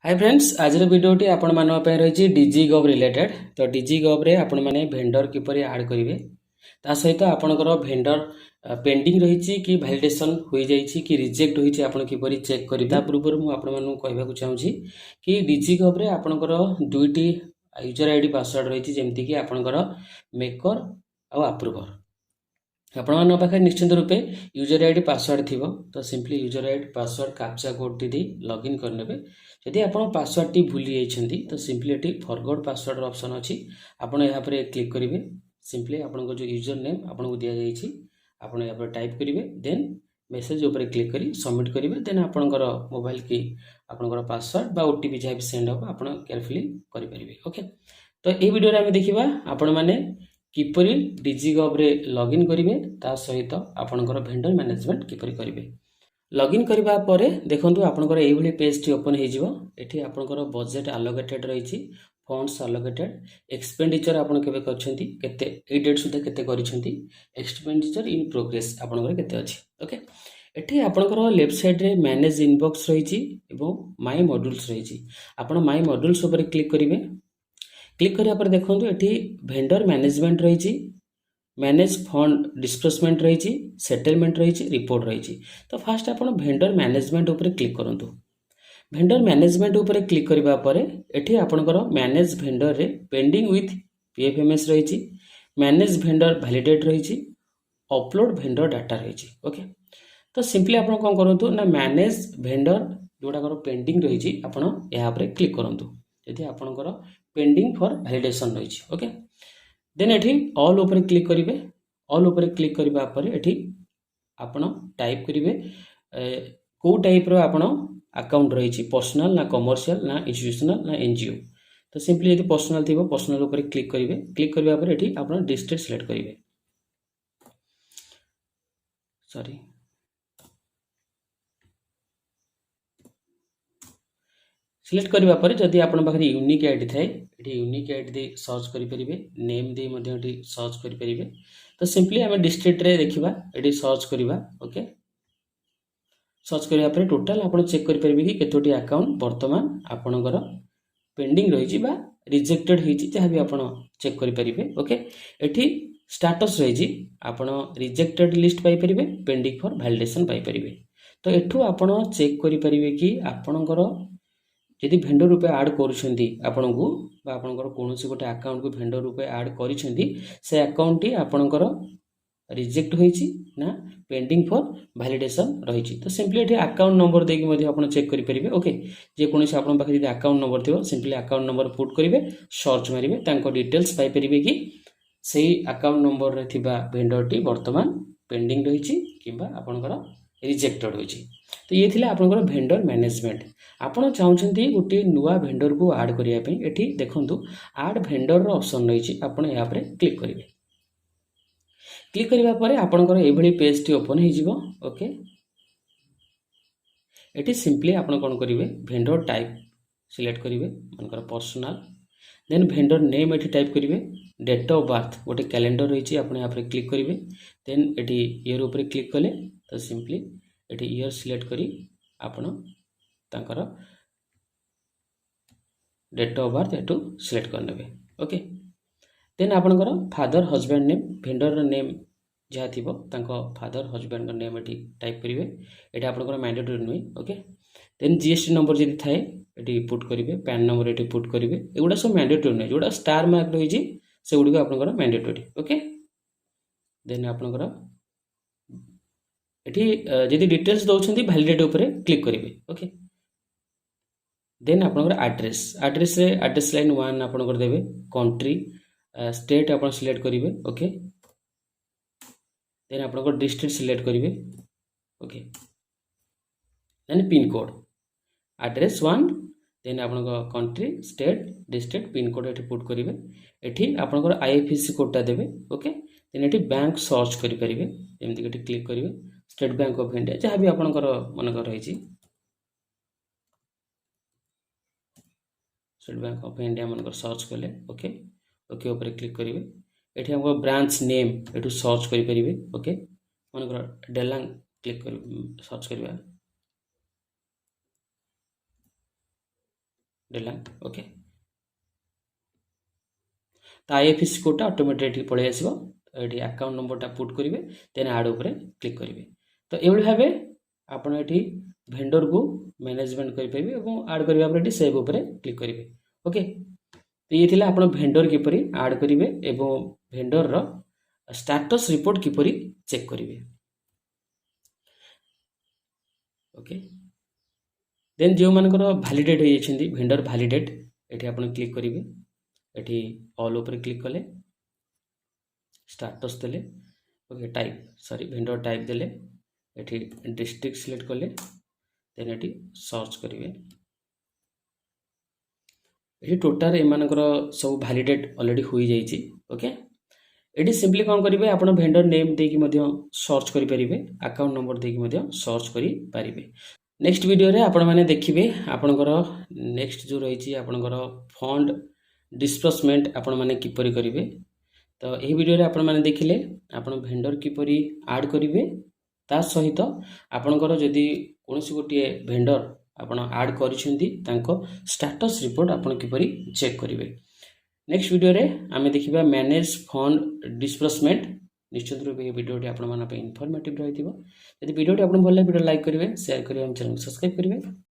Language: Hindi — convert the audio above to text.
हाय फ्रेंड्स आज भिडियोटी आपण मानक रही डिजिगव रिलेटेड। तो डिजिगव रे आपण माने भेंडर किपरि ऐड करेंगे ता सहित आपणकर भेंडर पेंडिंग रही कि वैलिडेशन हो जाइए कि रिजेक्ट होइछि आपण किपरि चेक करिवे। ता पूर्व मु आपण मानू कहबाकू चाहूछि कि डिजिगव रे आपणकर दुईटी यूजर आईडी पासवर्ड रही जेमति कि आपणकर मेकर आ अप्रूवर। आपण पाखे निश्चित रूपे यूजर आईडी पासवर्ड थी तो simply user ID password captcha code T login करने। यदि आप पासवर्ड टी भूली जाइए तो सिंपली ये फॉरगॉट पासवर्ड ऑप्शन अच्छी आपड़ यहाँ पर क्लिक करेंगे। सिंपली आपन जो यूजर नेम आपको दि जाइए आप यहाँ पर टाइप करेंगे देन मेसेज उपर क्लिक कर सबमिट करेंगे। देन आपणकर मोबाइल की आपणकर पासवर्ड बा ओटीपी जहाँ भी सेंड हम आप केयरफुली करेंगे। ओके तो ये वीडियो आम देखा आपण मैंने किपरि डिजिगव रे लॉगिन करेंगे ता सहित आपणकर भेंडर मैनेजमेंट किपरि करेंगे। लॉगिन करबा परे देखंतु आपणकर एई भली पेज टी ओपन हे जिवो। एठी आपणकर बजेट अलोकेटेड रहिछि, फंड्स अलोकेटेड, एक्सपेंडिचर आपण केबे करछंती केते ए डेट सुधा केते करिसंती, एक्सपेंडिचर इन प्रोग्रेस आपणकर केते अछि। ओके एठी आपणकर लेफ्ट साइड रे मैनेज इनबॉक्स रहिछि एवं माय मॉड्यूल्स रहिछि। आपण माय मॉड्यूल्स ऊपर क्लिक करिवे। क्लिक करिया पर देखंतु एठी भेंडर मैनेजमेंट रहिछि, मैनेज फंड डिस्बर्समेंट रही, सेटलमेंट रही, रिपोर्ट रही। तो फास्ट आप भेंडर मैनेजमेंट उपर क्लिक करूँ। भेंडर मैनेजमेंट उपर क्लिक करबा परे एठी आपणकर मैनेज भेंडर रे पेंडिंग विथ पीएफएमएस रही, मैनेज भेंडर वैलिडेट रही, अपलोड भेंडर डाटा रही। ओके तो सिंपली आप कौन करूँ ना मैनेज भेंडर जोड़ाकर पेंडिंग रही आप क्लिक करूँ यदि आपणकर पेंडिंग फॉर वैलिडेशन रही। ओके देन एठी ऑल ऊपर क्लिक करेंगे। ऑल ऊपर क्लिक करबा पर एठी आपण टाइप करेंगे को टाइप रो आपण अकाउंट रही, पर्सनल ना कमर्शियल ना इंस्टीट्यूशनल ना एनजीओ। तो सिंपली यदि पर्सनल थी पर्सनल ऊपर क्लिक करेंगे। क्लिक करबा पर एठी आपण डिस्ट्रिक्ट सिलेक्ट करेंगे। सॉरी सिलेक्ट करबा पर जदि आपण पाखरे यूनिक आईडी थाए एठी यूनिक आईडी दे सर्च करि परिबे, नेम दे मध्ये एठी सर्च करि परिबे। तो सिंपली हमें डिस्ट्रिक्ट रे देखिबा एठी सर्च करिबा। ओके सर्च करिया पर टोटल आपण चेक करि परिबे कि केतोटी अकाउंट वर्तमान आपणकर पेंडिंग रही बा रिजेक्टेड होईची जहाँ भी आपण चेक करि परिबे। ओके एठी स्टेटस रही आपण रिजेक्टेड लिस्ट पाई परिबे, पेंडिंग फॉर वैलिडेशन पाई परिबे। तो एठू आपण चेक करि परिबे कि आपणकर यदि भेंडर रूपे ऐड करूछंती आपनकू बा आपनकर कोनोसी गोटे अकाउंट को भेंडर रूपे ऐड करिसेंती से अकाउंट टी आपनकर रिजेक्ट होईची ना पेंडिंग फॉर वैलिडेशन रहिची। तो सिंपली एठी अकाउंट नंबर देकी मध्ये आपण चेक करि परिबे। ओके जे कोनोसी आपन पाखे यदि अकाउंट नंबर थिबो सिंपली अकाउंट नंबर पुट करिवे, सर्च मारिवे, तांको डिटेल्स पाई परिबे कि सेही अकाउंट नंबर रे थिबा भेंडर टी वर्तमान पेंडिंग रहिची किबा आपनकर रिजेक्टेड होईची। तो ये थिला आपनकर भेंडर मैनेजमेंट। आपण चाहूछंती गोटे नुआ भेंडर को ऐड करिया पे एठी देखंतु ऐड भेंडर रो ऑप्शन रहिची। आपण या पर क्लिक करिवे। क्लिक करिवा परे आपनकर एभली पेज टी ओपन हे जिवो। ओके एठी सिंपली आपण कोन करिवे भेंडर टाइप सिलेक्ट करिवे मनकर पर्सनल, देन भेंडर नेम एठी टाइप करिवे, डेट ऑफ बर्थ गोटे कैलेंडर रहिची आपण या पर क्लिक करिवे। देन एठी ईयर ऊपर क्लिक कले तो सिंपली एठी ईयर सिलेक्ट करी आपण तांकर डेट ऑफ बर्थ एटू सिलेक्ट करनेबे। ओके देन आपनकर father husband name vendor name जहाँ थी फादर हस्बैंड नेम एटी टाइप करेंगे। ये आपंकर मैंडेटरी नुहे। ओके देन जीएसटी नंबर जब थाए ये पुट करेंगे, पैन नंबर ये पुट करेंगे, एगुड़ा सब मैंडेटरी नुहे जोड़ा स्टार मार्क रही से गुड़िक आपंकर मैंडेटरी। ओके देन आपंकर ये जब डिटेल्स दौरान वैलिडेट उपर क्लिक करेंगे। ओके देन आपंकर एड्रेस एड्रेस रे एड्रेस लाइन 1 आपंकर देवे, कंट्री स्टेट आप सिलेक्ट करेंगे। ओके देन आपंकर डिस्ट्रिक्ट सिलेक्ट करेंगे। Okay then pin code address 1 then आपंकर country state district pin code ये पुट करेंगे। ये आपंकर आईएफएससी कोडटा देवे। ओके देन ये बैंक सर्च करेंगे जमीक क्लिक करेंगे स्टेट बैंक ऑफ इंडिया जहाँ भी आपंकर मनकर रही state bank of India मनकर search कले। ओके ओके ऊपर क्लिक करेंगे। ये हमको ब्रांच नेम ये सर्च करेंगे। ओके मनकर डेलांग क्लिक कर सर्च करवा। देला ओके तो आईएफएससी कोड ऑटोमेटिकली पळे आसीबो एठी अकाउंट नंबर टा पुट करिवे देन ऐड ऊपर क्लिक करिवे तो एभली भाबे आपण एठी भेंडर को मैनेजमेंट करि परिबे एवं ऐड करिवा पर एठी सेव ऊपर क्लिक करिवे ओके तो ये थिला आपण भेंडर किपरि ऐड करिवे एवं भेंडर रो स्टेटस रिपोर्ट किपरि चेक करिवे ओके देन जो मानकर वैलिडेट होई छथि भेंडर वैलिडेट एठी आपण क्लिक करिवे एठी ऑल ऊपर क्लिक कले स्टेटस देले okay type sorry vendor type देले एठी डिस्ट्रिक्ट सिलेक्ट कले देन एठी सर्च करिवे एठी टोटल एमानकर सब वैलिडेट ऑलरेडी होई जाईची ओके एठी सिंपली कोन करिवे आपण भेंडर नेम दे कि मध्य सर्च करि परिबे अकाउंट नंबर दे कि मध्य सर्च करि परिबे नेक्स्ट वीडियो रे आपण माने देखिबे आपनकर नेक्स्ट जो रहिची आपनकर फंड डिस्बर्समेंट आपण माने किपरि करिवे तो एही वीडियो रे आपण माने देखिले आपण भेंडर किपरि ऐड करिवे ता सहित आपनकर जदी कोनोसी गोटिए भेंडर आपण ऐड करिसेंती तांको स्टेटस रिपोर्ट आपण किपरि चेक करिवे नेक्स्ट वीडियो रे आमे देखिबा मैनेज फंड डिस्बर्समेंट निश्चित रूप ये वीडियो टी आपण माने पे इन्फॉर्मेटिव रहिथिबो यदि वीडियो टी आपण भल लागे वीडियो लाइक करिवे शेयर करिवे हम चैनल सब्सक्राइब करिवे।